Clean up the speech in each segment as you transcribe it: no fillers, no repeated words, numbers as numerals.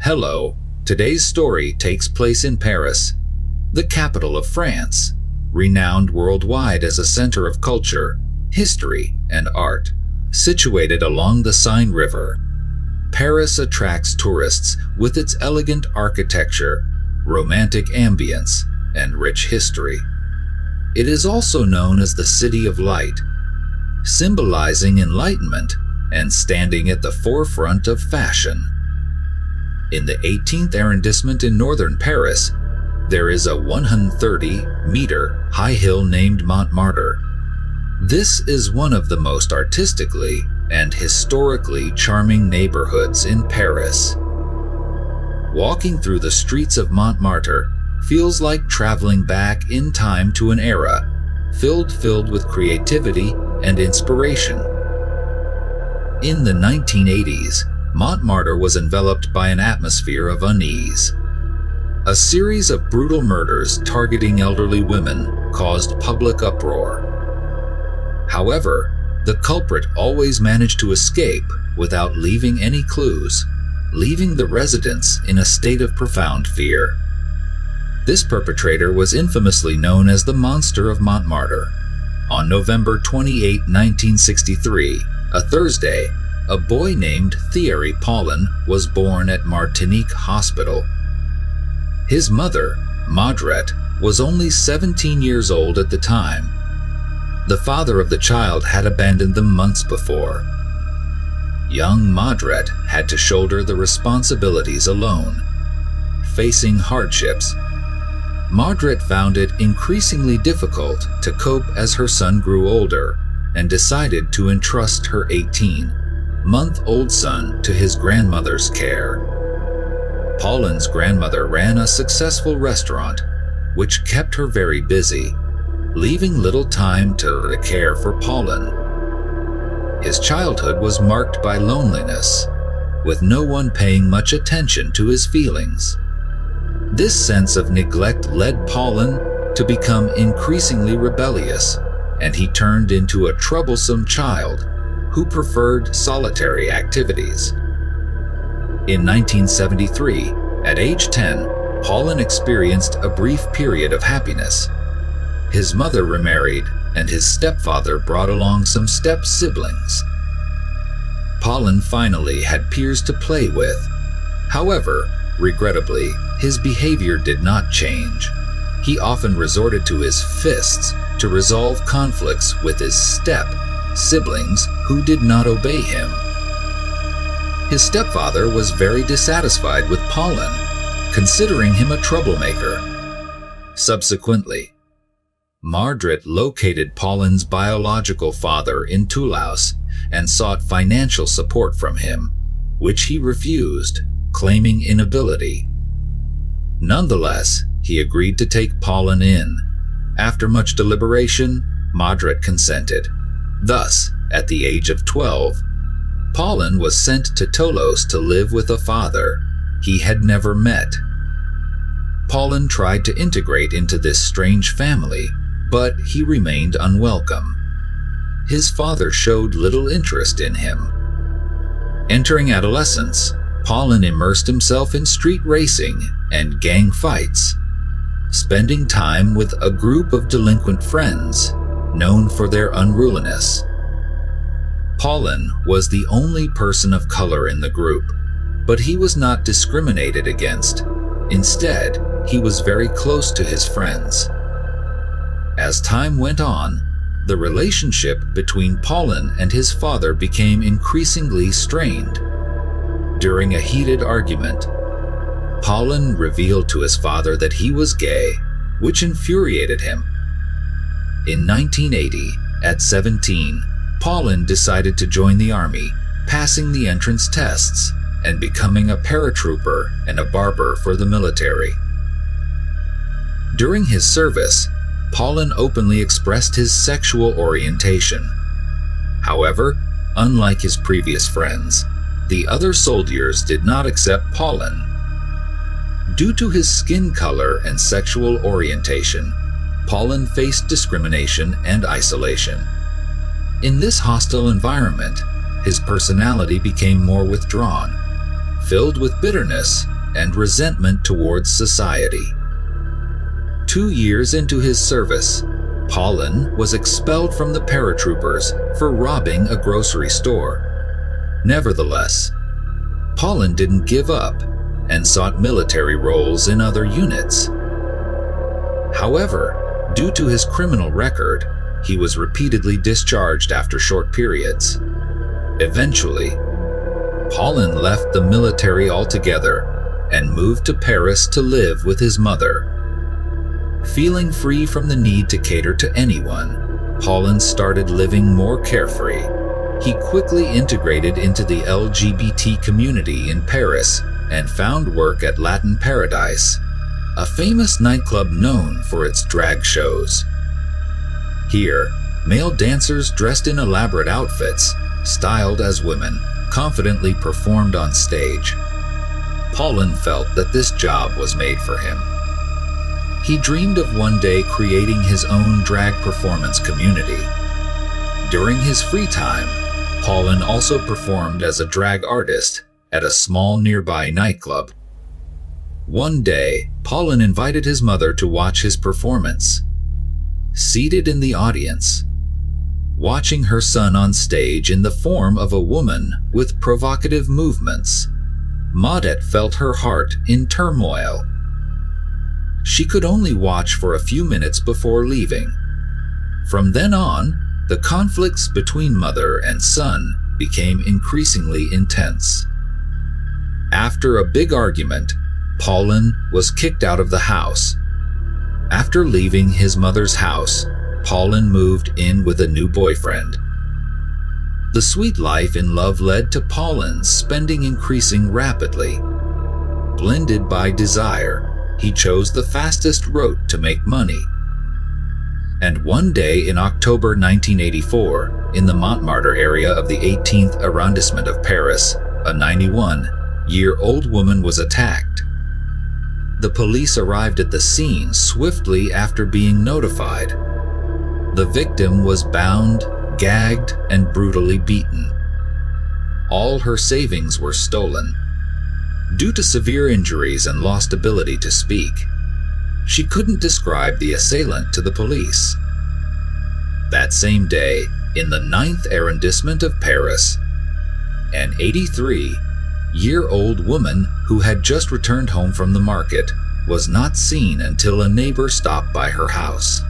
Hello, today's story takes place in Paris, the capital of France, renowned worldwide as a center of culture, history, and art. Situated along the Seine River, Paris attracts tourists with its elegant architecture, romantic ambience, and rich history. It is also known as the City of Light, symbolizing enlightenment and standing at the forefront of fashion. In the 18th arrondissement in northern Paris, there is a 130-meter high hill named Montmartre. This is one of the most artistically and historically charming neighborhoods in Paris. Walking through the streets of Montmartre feels like traveling back in time to an era filled with creativity and inspiration. In the 1980s, Montmartre was enveloped by an atmosphere of unease. A series of brutal murders targeting elderly women caused public uproar. However, the culprit always managed to escape without leaving any clues, leaving the residents in a state of profound fear. This perpetrator was infamously known as the Monster of Montmartre. On November 28, 1963, a Thursday, a boy named Thierry Paulin was born at Martinique Hospital. His mother, Margaret, was only 17 years old at the time. The father of the child had abandoned them months before. Young Margaret had to shoulder the responsibilities alone. Facing hardships, Margaret found it increasingly difficult to cope as her son grew older and decided to entrust her 18-month-old son to his grandmother's care. Paulin's grandmother ran a successful restaurant, which kept her very busy, leaving little time to care for Paulin. His childhood was marked by loneliness, with no one paying much attention to his feelings. This sense of neglect led Paulin to become increasingly rebellious, and he turned into a troublesome child who preferred solitary activities. In 1973, at age 10, Paulin experienced a brief period of happiness. His mother remarried, and his stepfather brought along some step-siblings. Paulin finally had peers to play with. However, regrettably, his behavior did not change. He often resorted to his fists to resolve conflicts with his step-siblings who did not obey him. His stepfather was very dissatisfied with Paulin, considering him a troublemaker. Subsequently, Margaret located Paulin's biological father in Toulouse and sought financial support from him, which he refused, claiming inability. Nonetheless, he agreed to take Paulin in. After much deliberation, Margaret consented. Thus, at the age of 12, Paulin was sent to Toulouse to live with a father he had never met. Paulin tried to integrate into this strange family, but he remained unwelcome. His father showed little interest in him. Entering adolescence, Paulin immersed himself in street racing and gang fights, spending time with a group of delinquent friends known for their unruliness. Paulin was the only person of color in the group, but he was not discriminated against. Instead, he was very close to his friends. As time went on, the relationship between Paulin and his father became increasingly strained. During a heated argument, Paulin revealed to his father that he was gay, which infuriated him. In 1980, at 17, Paulin decided to join the army, passing the entrance tests and becoming a paratrooper and a barber for the military. During his service, Paulin openly expressed his sexual orientation. However, unlike his previous friends, the other soldiers did not accept Paulin. Due to his skin color and sexual orientation, Paulin faced discrimination and isolation. In this hostile environment, his personality became more withdrawn, filled with bitterness and resentment towards society. 2 years into his service, Paulin was expelled from the paratroopers for robbing a grocery store. Nevertheless, Paulin didn't give up and sought military roles in other units. However, due to his criminal record, he was repeatedly discharged after short periods. Eventually, Paulin left the military altogether and moved to Paris to live with his mother. Feeling free from the need to cater to anyone, Paulin started living more carefree. He quickly integrated into the LGBT community in Paris and found work at Latin Paradise, a famous nightclub known for its drag shows. Here, male dancers dressed in elaborate outfits, styled as women, confidently performed on stage. Paulin felt that this job was made for him. He dreamed of one day creating his own drag performance community. During his free time, Paulin also performed as a drag artist at a small nearby nightclub. One day, Paulin invited his mother to watch his performance. Seated in the audience, watching her son on stage in the form of a woman with provocative movements, Maudette felt her heart in turmoil. She could only watch for a few minutes before leaving. From then on, the conflicts between mother and son became increasingly intense. After a big argument, Paulin was kicked out of the house. After leaving his mother's house, Paulin moved in with a new boyfriend. The sweet life in love led to Paulin's spending increasing rapidly. Blinded by desire, he chose the fastest route to make money. And one day in October 1984, in the Montmartre area of the 18th arrondissement of Paris, a 91-year-old woman was attacked. The police arrived at the scene swiftly after being notified. The victim was bound, gagged, and brutally beaten. All her savings were stolen. Due to severe injuries and lost ability to speak, she couldn't describe the assailant to the police. That same day, in the 9th arrondissement of Paris, an 83-year-old woman who had just returned home from the market was not seen until a neighbor stopped by her house.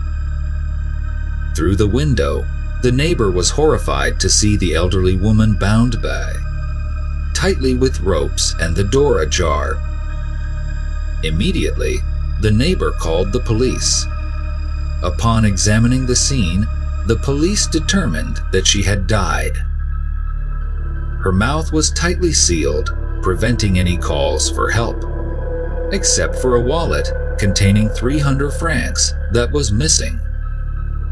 Through the window, the neighbor was horrified to see the elderly woman bound tightly with ropes and the door ajar. Immediately, the neighbor called the police. Upon examining the scene, the police determined that she had died. Her mouth was tightly sealed, preventing any calls for help, except for a wallet containing 300 francs that was missing.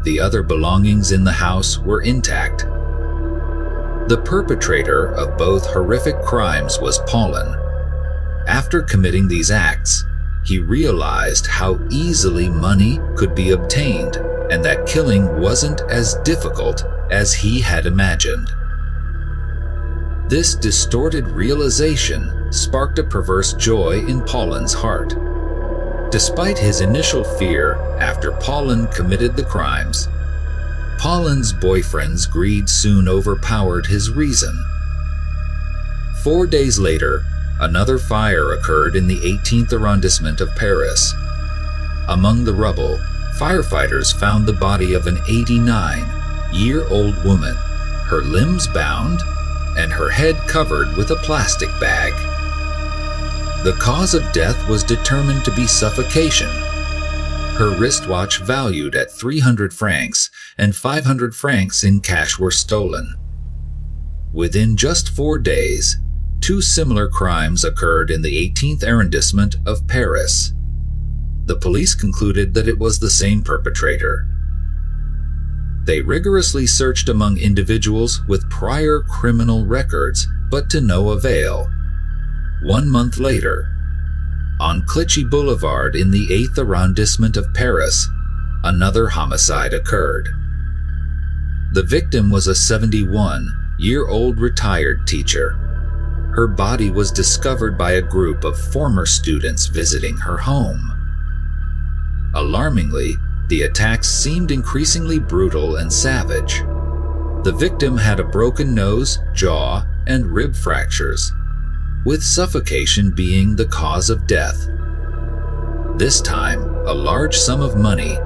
The other belongings in the house were intact. The perpetrator of both horrific crimes was Paulin. After committing these acts, he realized how easily money could be obtained and that killing wasn't as difficult as he had imagined. This distorted realization sparked a perverse joy in Paulin's heart. Despite his initial fear after Paulin committed the crimes, Paulin's boyfriend's greed soon overpowered his reason. 4 days later, another fire occurred in the 18th arrondissement of Paris. Among the rubble, firefighters found the body of an 89-year-old woman, her limbs bound and her head covered with a plastic bag. The cause of death was determined to be suffocation. Her wristwatch valued at 300 francs and 500 francs in cash were stolen. Within just 4 days, 2 similar crimes occurred in the 18th arrondissement of Paris. The police concluded that it was the same perpetrator. They rigorously searched among individuals with prior criminal records, but to no avail. 1 month later, on Clichy Boulevard in the 8th arrondissement of Paris, another homicide occurred. The victim was a 71-year-old retired teacher. her body was discovered by a group of former students visiting her home. Alarmingly, the attacks seemed increasingly brutal and savage. The victim had a broken nose, jaw, and rib fractures, with suffocation being the cause of death. This time, a large sum of money,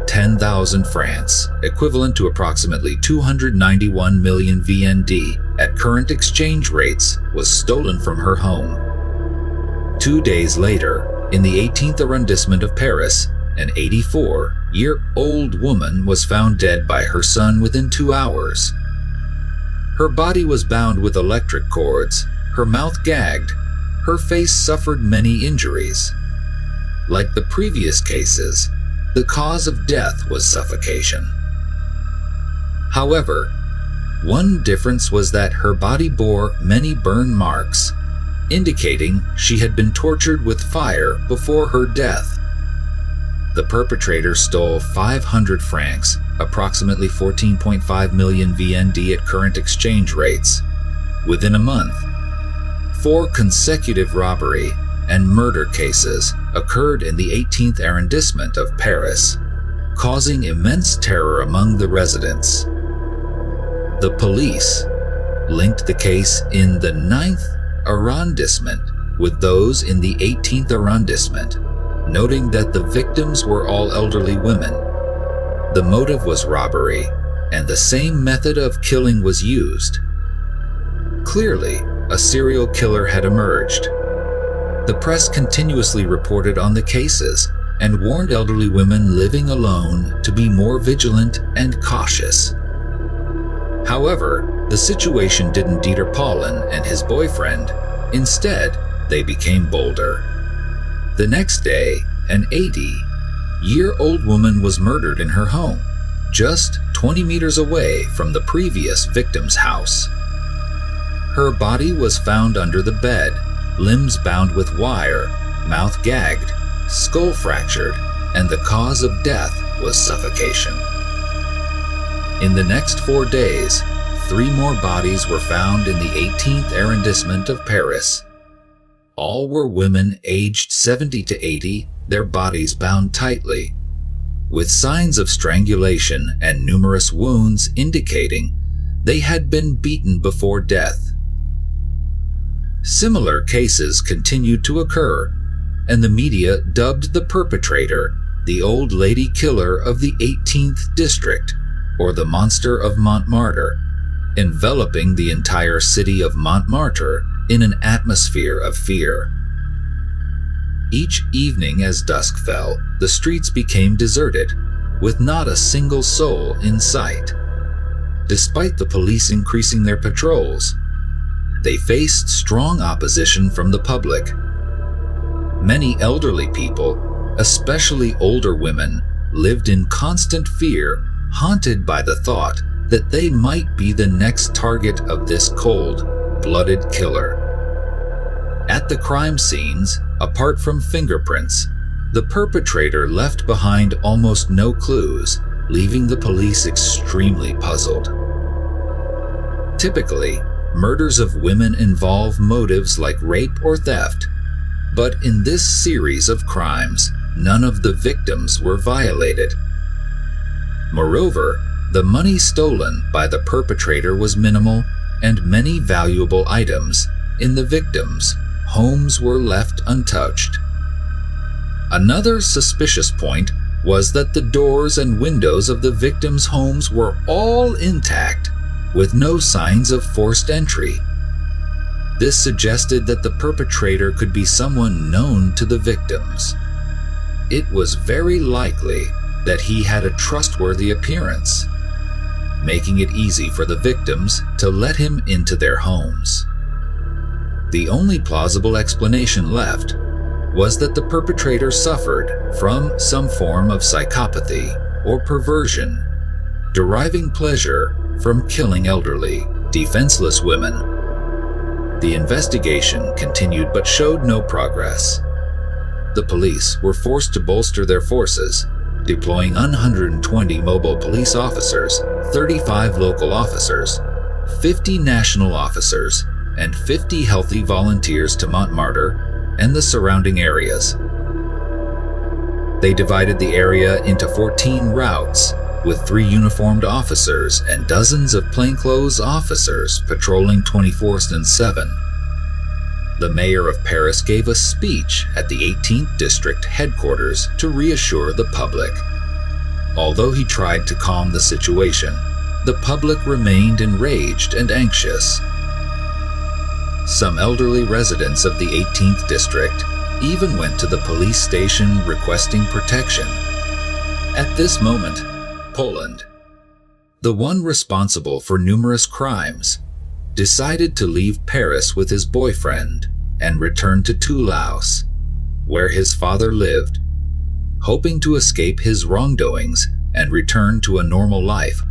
10,000 francs, equivalent to approximately 291 million VND at current exchange rates, was stolen from her home. 2 days later, in the 18th arrondissement of Paris, an 84-year-old woman was found dead by her son within 2 hours. Her body was bound with electric cords, her mouth gagged, her face suffered many injuries. Like the previous cases, the cause of death was suffocation. However, one difference was that her body bore many burn marks, indicating she had been tortured with fire before her death. The perpetrator stole 500 francs, approximately 14.5 million VND at current exchange rates, within a month. 4 consecutive robbery and murder cases occurred in the 18th arrondissement of Paris, causing immense terror among the residents. The police linked the case in the 9th arrondissement with those in the 18th arrondissement, noting that the victims were all elderly women. The motive was robbery, and the same method of killing was used. Clearly, a serial killer had emerged. The press continuously reported on the cases and warned elderly women living alone to be more vigilant and cautious. However, the situation didn't deter Paulin and his boyfriend. Instead, they became bolder. The next day, an 80-year-old woman was murdered in her home, just 20 meters away from the previous victim's house. Her body was found under the bed, limbs bound with wire, mouth gagged, skull fractured, and the cause of death was suffocation. In the next 4 days, 3 more bodies were found in the 18th arrondissement of Paris. All were women aged 70 to 80, their bodies bound tightly, with signs of strangulation and numerous wounds indicating they had been beaten before death. Similar cases continued to occur, and the media dubbed the perpetrator the old lady killer of the 18th district, or the monster of Montmartre, enveloping the entire city of Montmartre in an atmosphere of fear. Each evening as dusk fell, the streets became deserted, with not a single soul in sight. Despite the police increasing their patrols, they faced strong opposition from the public. Many elderly people, especially older women, lived in constant fear, haunted by the thought that they might be the next target of this cold-blooded killer. At the crime scenes, apart from fingerprints, the perpetrator left behind almost no clues, leaving the police extremely puzzled. Typically, murders of women involve motives like rape or theft, but in this series of crimes, none of the victims were violated. Moreover, the money stolen by the perpetrator was minimal, and many valuable items in the victims' homes were left untouched. Another suspicious point was that the doors and windows of the victims' homes were all intact, with no signs of forced entry. This suggested that the perpetrator could be someone known to the victims. It was very likely that he had a trustworthy appearance, making it easy for the victims to let him into their homes. The only plausible explanation left was that the perpetrator suffered from some form of psychopathy or perversion, deriving pleasure from killing elderly, defenseless women. The investigation continued but showed no progress. The police were forced to bolster their forces, deploying 120 mobile police officers, 35 local officers, 50 national officers, and 50 healthy volunteers to Montmartre and the surrounding areas. They divided the area into 14 routes, with 3 uniformed officers and dozens of plainclothes officers patrolling 24/7. The mayor of Paris gave a speech at the 18th District headquarters to reassure the public. Although he tried to calm the situation, the public remained enraged and anxious. Some elderly residents of the 18th District even went to the police station requesting protection. At this moment, Poland, the one responsible for numerous crimes, decided to leave Paris with his boyfriend and return to Toulouse, where his father lived, hoping to escape his wrongdoings and return to a normal life.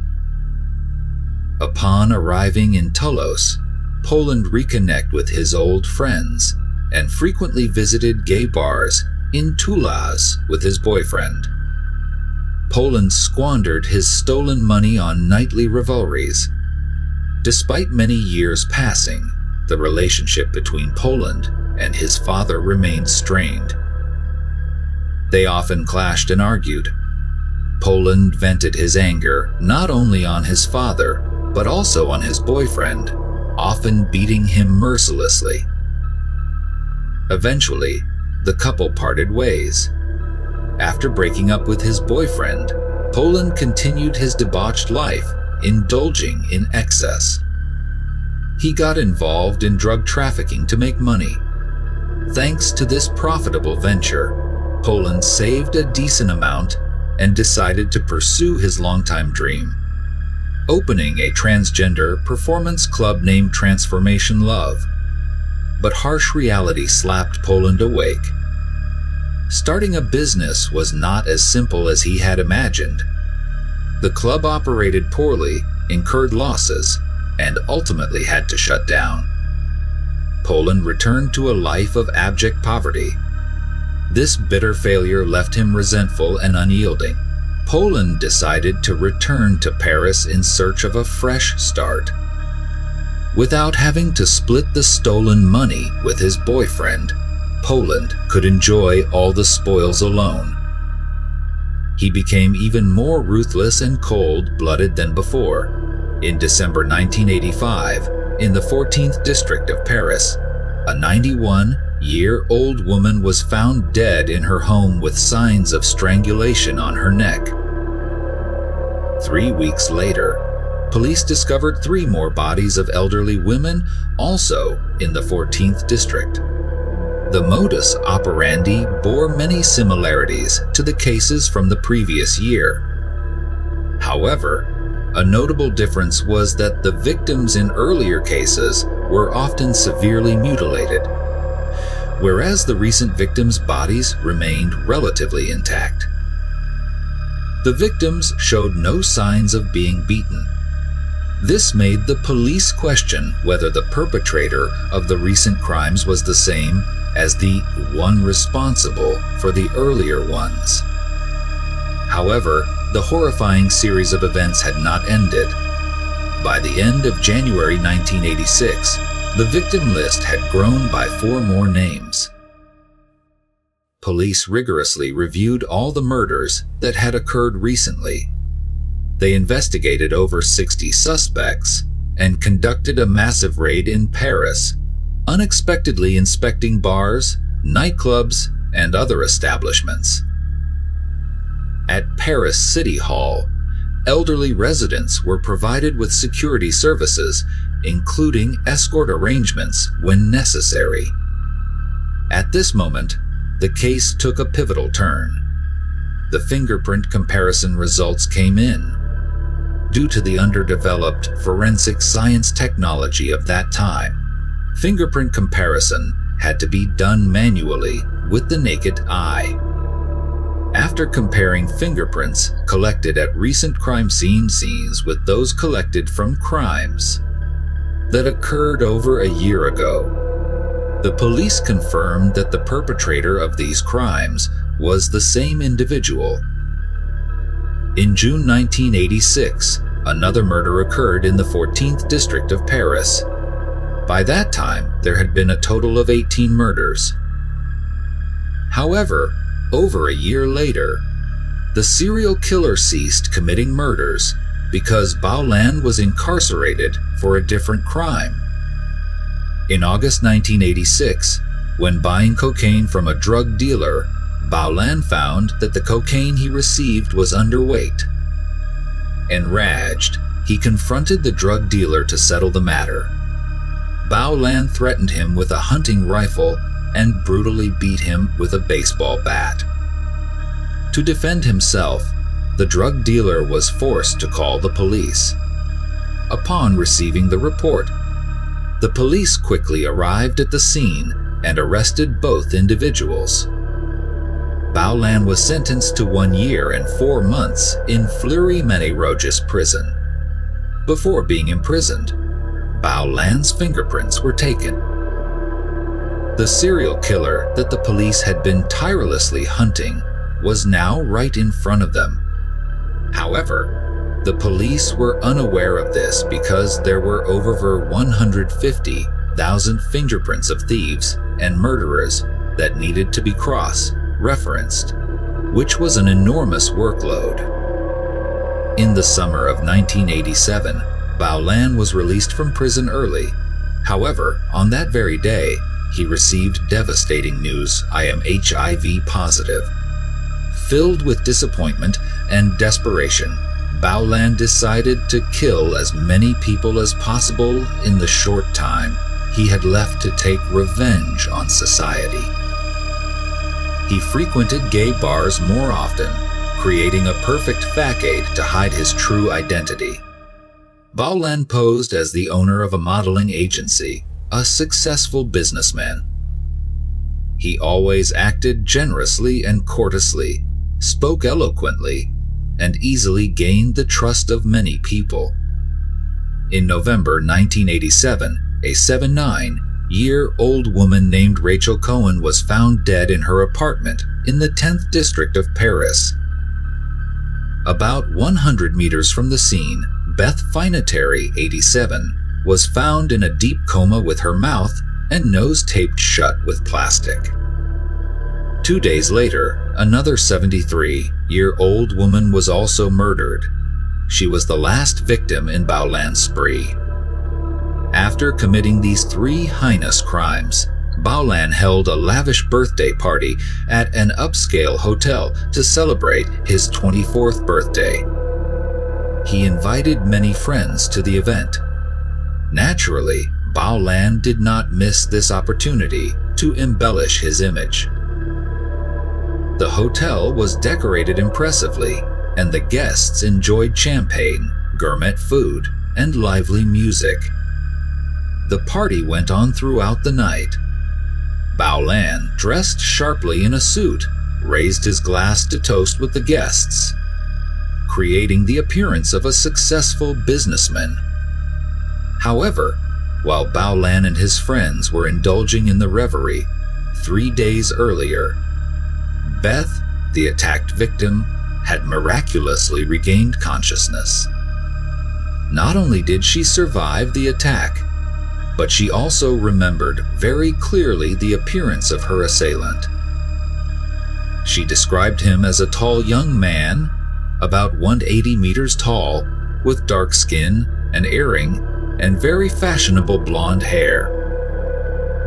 Upon arriving in Toulouse, Poland reconnected with his old friends and frequently visited gay bars in Toulouse with his boyfriend. Poland squandered his stolen money on nightly revelries. Despite many years passing, the relationship between Poland and his father remained strained. They often clashed and argued. Poland vented his anger not only on his father, but also on his boyfriend, often beating him mercilessly. Eventually, the couple parted ways. After breaking up with his boyfriend, Poland continued his debauched life, indulging in excess. He got involved in drug trafficking to make money. Thanks to this profitable venture, Poland saved a decent amount and decided to pursue his longtime dream, opening a transgender performance club named Transformation Love. But harsh reality slapped Poland awake. Starting a business was not as simple as he had imagined. The club operated poorly, incurred losses, and ultimately had to shut down. Poland returned to a life of abject poverty. This bitter failure left him resentful and unyielding. Poland decided to return to Paris in search of a fresh start. Without having to split the stolen money with his boyfriend, Poland could enjoy all the spoils alone. He became even more ruthless and cold-blooded than before. In December 1985, in the 14th District of Paris, a 91-year-old woman was found dead in her home with signs of strangulation on her neck. 3 weeks later, police discovered 3 more bodies of elderly women, also in the 14th District. The modus operandi bore many similarities to the cases from the previous year. However, a notable difference was that the victims in earlier cases were often severely mutilated, whereas the recent victims' bodies remained relatively intact. The victims showed no signs of being beaten. This made the police question whether the perpetrator of the recent crimes was the same as the one responsible for the earlier ones. However, the horrifying series of events had not ended. By the end of January 1986, the victim list had grown by 4 more names. Police rigorously reviewed all the murders that had occurred recently. They investigated over 60 suspects and conducted a massive raid in Paris, unexpectedly inspecting bars, nightclubs, and other establishments. At Paris City Hall, elderly residents were provided with security services, including escort arrangements when necessary. At this moment, the case took a pivotal turn. The fingerprint comparison results came in. Due to the underdeveloped forensic science technology of that time, fingerprint comparison had to be done manually with the naked eye. After comparing fingerprints collected at recent crime scenes with those collected from crimes that occurred over a year ago, the police confirmed that the perpetrator of these crimes was the same individual. In June 1986, another murder occurred in the 14th District of Paris. By that time, there had been a total of 18 murders. However, over a year later, the serial killer ceased committing murders because Paulin was incarcerated for a different crime. In August 1986, when buying cocaine from a drug dealer, Paulin found that the cocaine he received was underweight. Enraged, he confronted the drug dealer to settle the matter. Paulin threatened him with a hunting rifle and brutally beat him with a baseball bat. To defend himself, the drug dealer was forced to call the police. Upon receiving the report, the police quickly arrived at the scene and arrested both individuals. Paulin was sentenced to 1 year and 4 months in Fleury-Mérogis prison. Before being imprisoned, Paulin's fingerprints were taken. The serial killer that the police had been tirelessly hunting was now right in front of them. However, the police were unaware of this because there were over 150,000 fingerprints of thieves and murderers that needed to be cross-referenced, which was an enormous workload. In the summer of 1987, Paulin was released from prison early. However, on that very day, he received devastating news: "I am HIV positive." Filled with disappointment and desperation, Paulin decided to kill as many people as possible in the short time he had left to take revenge on society. He frequented gay bars more often, creating a perfect facade to hide his true identity. Paulin posed as the owner of a modeling agency, a successful businessman. He always acted generously and courteously, spoke eloquently, and easily gained the trust of many people. In November 1987, a 79-year-old woman named Rachel Cohen was found dead in her apartment in the 10th district of Paris. About 100 meters from the scene, Beth Finatary, 87, was found in a deep coma with her mouth and nose taped shut with plastic. 2 days later, another 73-year-old woman was also murdered. She was the last victim in Paulin's spree. After committing these 3 heinous crimes, Paulin held a lavish birthday party at an upscale hotel to celebrate his 24th birthday. He invited many friends to the event. Naturally, Paulin did not miss this opportunity to embellish his image. The hotel was decorated impressively, and the guests enjoyed champagne, gourmet food, and lively music. The party went on throughout the night. Paulin, dressed sharply in a suit, raised his glass to toast with the guests, creating the appearance of a successful businessman. However, while Paulin and his friends were indulging in the revelry, 3 days earlier, Beth, the attacked victim, had miraculously regained consciousness. Not only did she survive the attack, but she also remembered very clearly the appearance of her assailant. She described him as a tall young man, about 180 meters tall, with dark skin, an earring, and very fashionable blonde hair.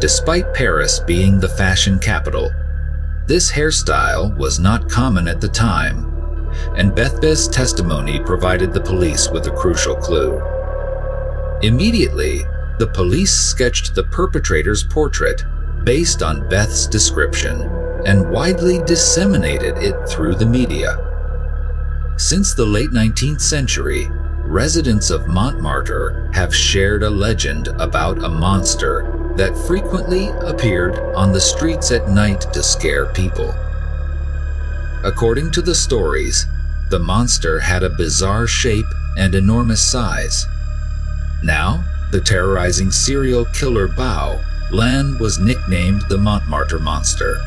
Despite Paris being the fashion capital, this hairstyle was not common at the time, and Beth's testimony provided the police with a crucial clue. Immediately, the police sketched the perpetrator's portrait based on Beth's description and widely disseminated it through the media. Since the late 19th century, residents of Montmartre have shared a legend about a monster that frequently appeared on the streets at night to scare people. According to the stories, the monster had a bizarre shape and enormous size. Now, the terrorizing serial killer Paulin was nicknamed the Montmartre Monster.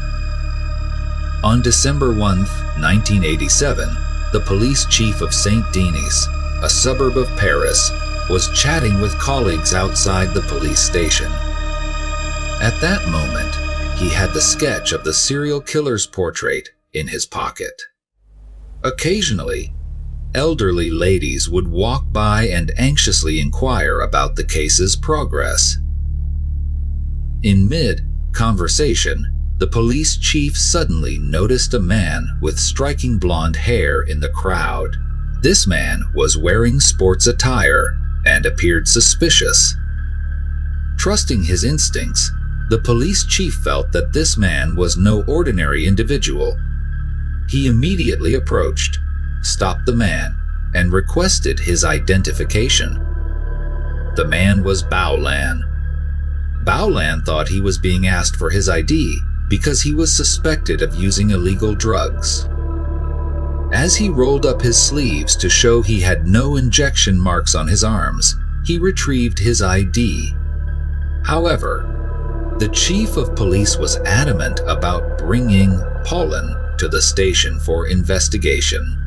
On December 1, 1987, the police chief of Saint-Denis, a suburb of Paris, was chatting with colleagues outside the police station. At that moment, he had the sketch of the serial killer's portrait in his pocket. Occasionally, elderly ladies would walk by and anxiously inquire about the case's progress. In mid-conversation, the police chief suddenly noticed a man with striking blonde hair in the crowd. This man was wearing sports attire and appeared suspicious. Trusting his instincts, the police chief felt that this man was no ordinary individual. He immediately approached, stopped the man, and requested his identification. The man was Paulin. Paulin thought he was being asked for his ID because he was suspected of using illegal drugs. As he rolled up his sleeves to show he had no injection marks on his arms, he retrieved his ID. However, the chief of police was adamant about bringing Paulin to the station for investigation.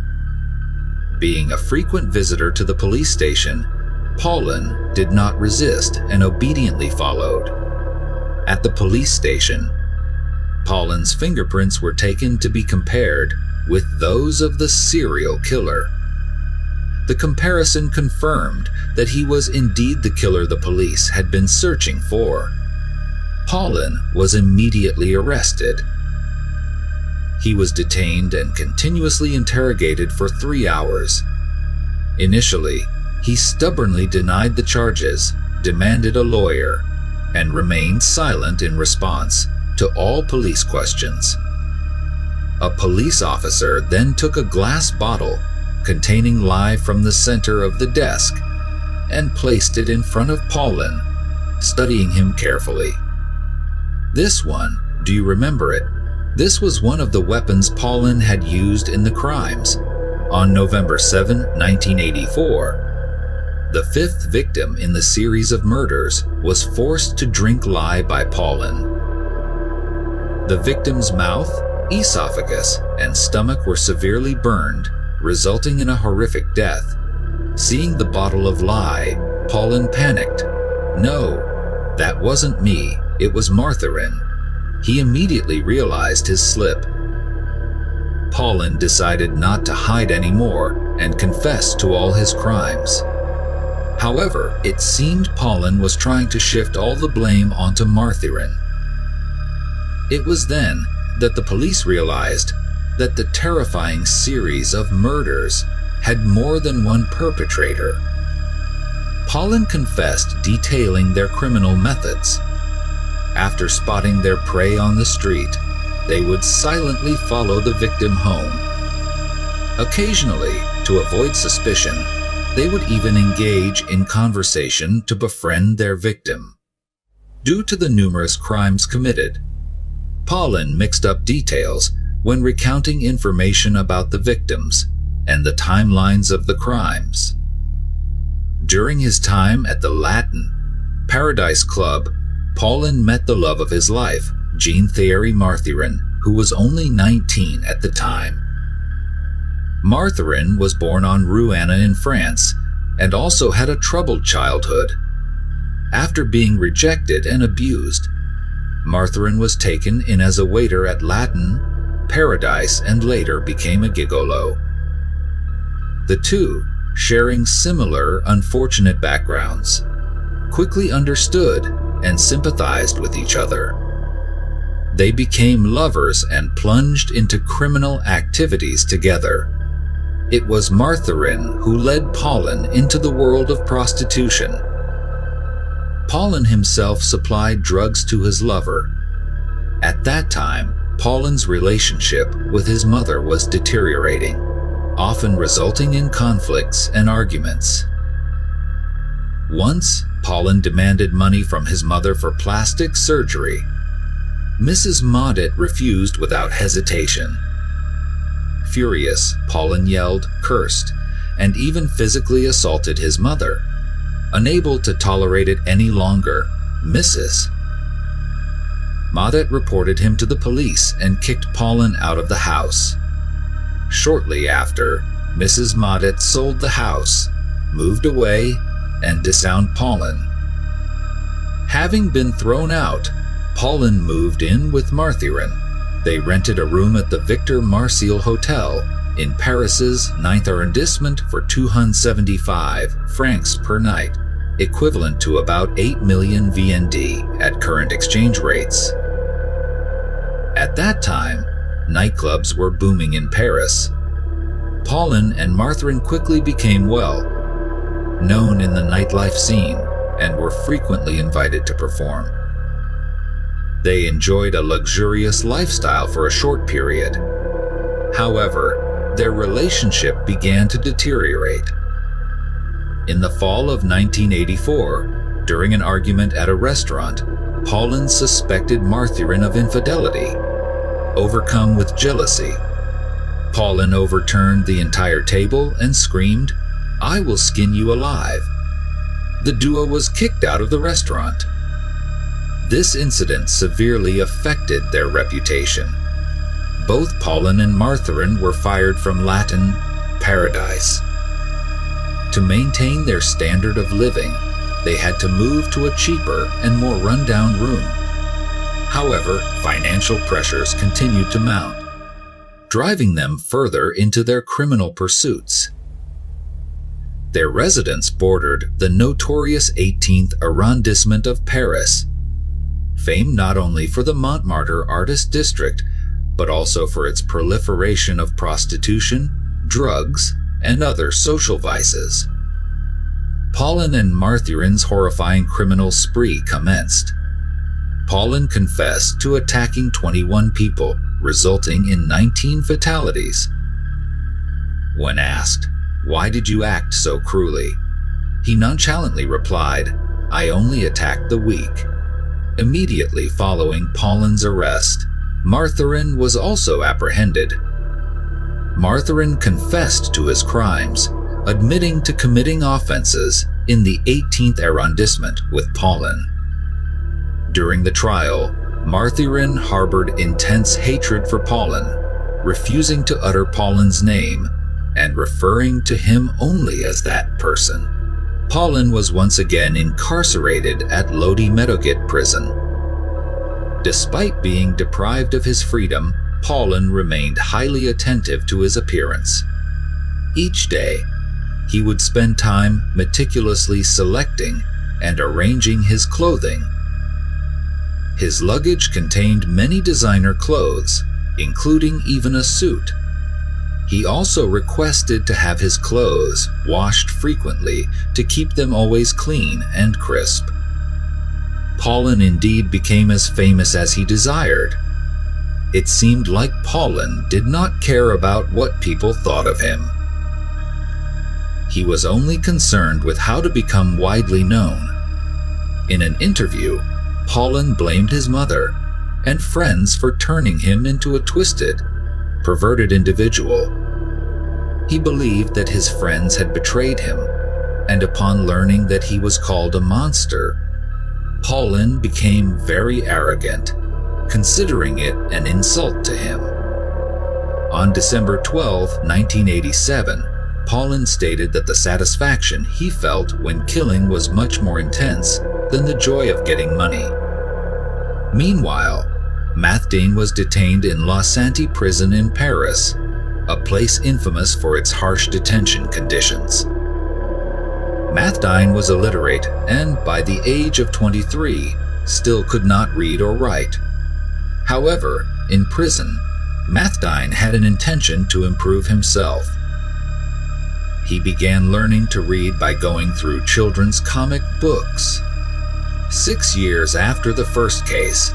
Being a frequent visitor to the police station, Paulin did not resist and obediently followed. At the police station, Paulin's fingerprints were taken to be compared with those of the serial killer. The comparison confirmed that he was indeed the killer the police had been searching for. Paulin was immediately arrested. He was detained and continuously interrogated for 3 hours. Initially, he stubbornly denied the charges, demanded a lawyer, and remained silent in response to all police questions. A police officer then took a glass bottle containing lye from the center of the desk and placed it in front of Paulin, studying him carefully. This one, do you remember it? This was one of the weapons Paulin had used in the crimes. On November 7, 1984, the fifth victim in the series of murders was forced to drink lye by Paulin. The victim's mouth, esophagus, and stomach were severely burned, resulting in a horrific death. Seeing the bottle of lye, Paulin panicked. "No, that wasn't me, it was Martharin." He immediately realized his slip. Paulin decided not to hide anymore and confessed to all his crimes. However, it seemed Paulin was trying to shift all the blame onto Martharin. It was then that the police realized that the terrifying series of murders had more than one perpetrator. Paulin confessed, detailing their criminal methods. After spotting their prey on the street, they would silently follow the victim home. Occasionally, to avoid suspicion, they would even engage in conversation to befriend their victim. Due to the numerous crimes committed, Paulin mixed up details when recounting information about the victims and the timelines of the crimes. During his time at the Latin Paradise Club, Paulin met the love of his life, Thierry Martharin, who was only 19 at the time. Martharin was born on Rue Anna in France and also had a troubled childhood. After being rejected and abused, Martharin was taken in as a waiter at Latin Paradise and later became a gigolo. The two, sharing similar unfortunate backgrounds, quickly understood and sympathized with each other. They became lovers and plunged into criminal activities together. It was Martharin who led Paulin into the world of prostitution. Paulin himself supplied drugs to his lover. At that time, Paulin's relationship with his mother was deteriorating, often resulting in conflicts and arguments. Once, Paulin demanded money from his mother for plastic surgery. Mrs. Maudet refused without hesitation. Furious, Paulin yelled, cursed, and even physically assaulted his mother. Unable to tolerate it any longer, Mrs. Maudet reported him to the police and kicked Paulin out of the house. Shortly after, Mrs. Maudet sold the house, moved away, and disowned Paulin. Having been thrown out, Paulin moved in with Marthirin. They rented a room at the Victor Marseille Hotel in Paris's 9th arrondissement for 275 francs per night, equivalent to about 8 million VND at current exchange rates. At that time, nightclubs were booming in Paris. Paulin and Marthirin quickly became known in the nightlife scene and were frequently invited to perform. They enjoyed a luxurious lifestyle for a short period. However, their relationship began to deteriorate. In the fall of 1984, during an argument at a restaurant, Paulin suspected Marthirin of infidelity. Overcome with jealousy, Paulin overturned the entire table and screamed, "I will skin you alive." The duo was kicked out of the restaurant. This incident severely affected their reputation. Both Paulin and Marthirin were fired from Latin paradise. To maintain their standard of living, they had to move to a cheaper and more run-down room. However, financial pressures continued to mount, driving them further into their criminal pursuits. Their residence bordered the notorious 18th arrondissement of Paris, famed not only for the Montmartre artist district, but also for its proliferation of prostitution, drugs, and other social vices. Paulin and Marthirin's horrifying criminal spree commenced. Paulin confessed to attacking 21 people, resulting in 19 fatalities. When asked, "Why did you act so cruelly?" he nonchalantly replied, "I only attacked the weak." Immediately following Paulin's arrest, Marthirin was also apprehended. Marthirin confessed to his crimes, admitting to committing offenses in the 18th arrondissement with Paulin. During the trial, Marthirin harbored intense hatred for Paulin, refusing to utter Paulin's name and referring to him only as that person. Paulin was once again incarcerated at Lodi Meadowgate prison. Despite being deprived of his freedom, Paulin remained highly attentive to his appearance. Each day, he would spend time meticulously selecting and arranging his clothing. His luggage contained many designer clothes, including even a suit. He also requested to have his clothes washed frequently to keep them always clean and crisp. Paulin indeed became as famous as he desired. It seemed like Paulin did not care about what people thought of him. He was only concerned with how to become widely known. In an interview, Paulin blamed his mother and friends for turning him into a twisted, perverted individual. He believed that his friends had betrayed him, and upon learning that he was called a monster, Paulin became very arrogant, considering it an insult to him. On December 12, 1987, Paulin stated that the satisfaction he felt when killing was much more intense than the joy of getting money. Meanwhile, Mathdane was detained in La Santé prison in Paris, a place infamous for its harsh detention conditions. Mathdane was illiterate and, by the age of 23, still could not read or write. However, in prison, Mathdane had an intention to improve himself. He began learning to read by going through children's comic books. 6 years after the first case,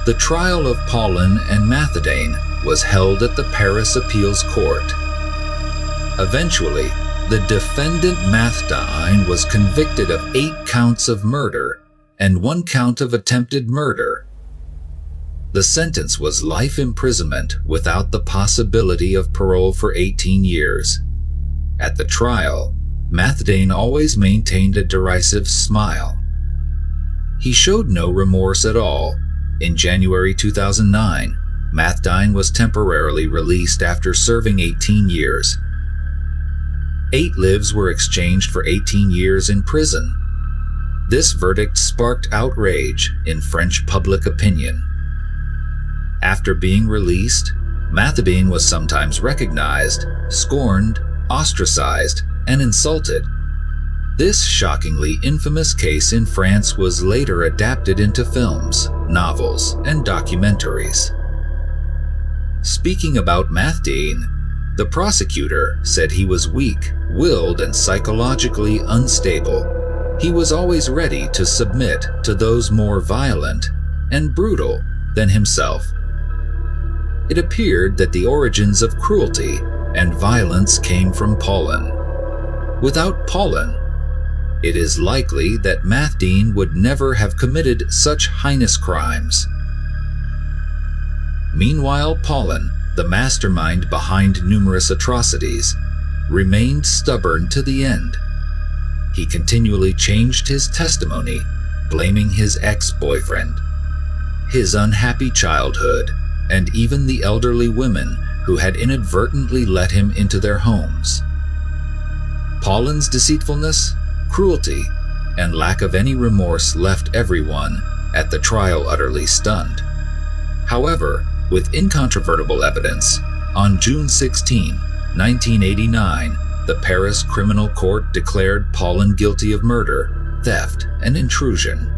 the trial of Paulin and Mathdane was held at the Paris Appeals Court. Eventually, the defendant Mathdane was convicted of 8 counts of murder and 1 count of attempted murder. The sentence was life imprisonment without the possibility of parole for 18 years. At the trial, Mathdane always maintained a derisive smile. He showed no remorse at all. In January 2009, Mathdane was temporarily released after serving 18 years. 8 lives were exchanged for 18 years in prison. This verdict sparked outrage in French public opinion. After being released, Mathebine was sometimes recognized, scorned, ostracized, and insulted. This shockingly infamous case in France was later adapted into films, novels, and documentaries. Speaking about Mathebine, the prosecutor said he was weak-willed and psychologically unstable. He was always ready to submit to those more violent and brutal than himself. It appeared that the origins of cruelty and violence came from Paulin. Without Paulin, it is likely that Mathebine would never have committed such heinous crimes. Meanwhile, Paulin, the mastermind behind numerous atrocities, remained stubborn to the end. He continually changed his testimony, blaming his ex-boyfriend, his unhappy childhood, and even the elderly women who had inadvertently let him into their homes. Paulin's deceitfulness, cruelty, and lack of any remorse left everyone at the trial utterly stunned. However, with incontrovertible evidence, on June 16, 1989, the Paris Criminal Court declared Paulin guilty of murder, theft, and intrusion.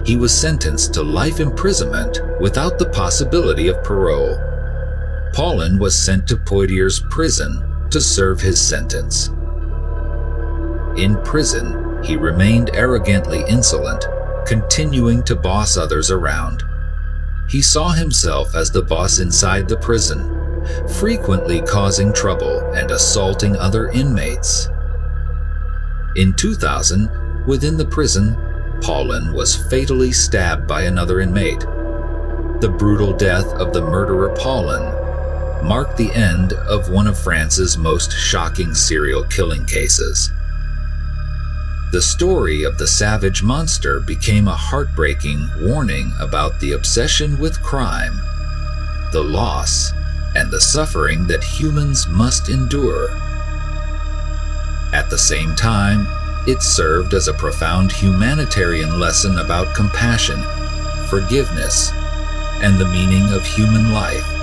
He was sentenced to life imprisonment without the possibility of parole. Paulin was sent to Poitiers prison to serve his sentence. In prison, he remained arrogantly insolent, continuing to boss others around. He saw himself as the boss inside the prison, frequently causing trouble and assaulting other inmates. In 2000, within the prison, Paulin was fatally stabbed by another inmate. The brutal death of the murderer Paulin marked the end of one of France's most shocking serial killing cases. The story of the savage monster became a heartbreaking warning about the obsession with crime, the loss, and the suffering that humans must endure. At the same time, it served as a profound humanitarian lesson about compassion, forgiveness, and the meaning of human life.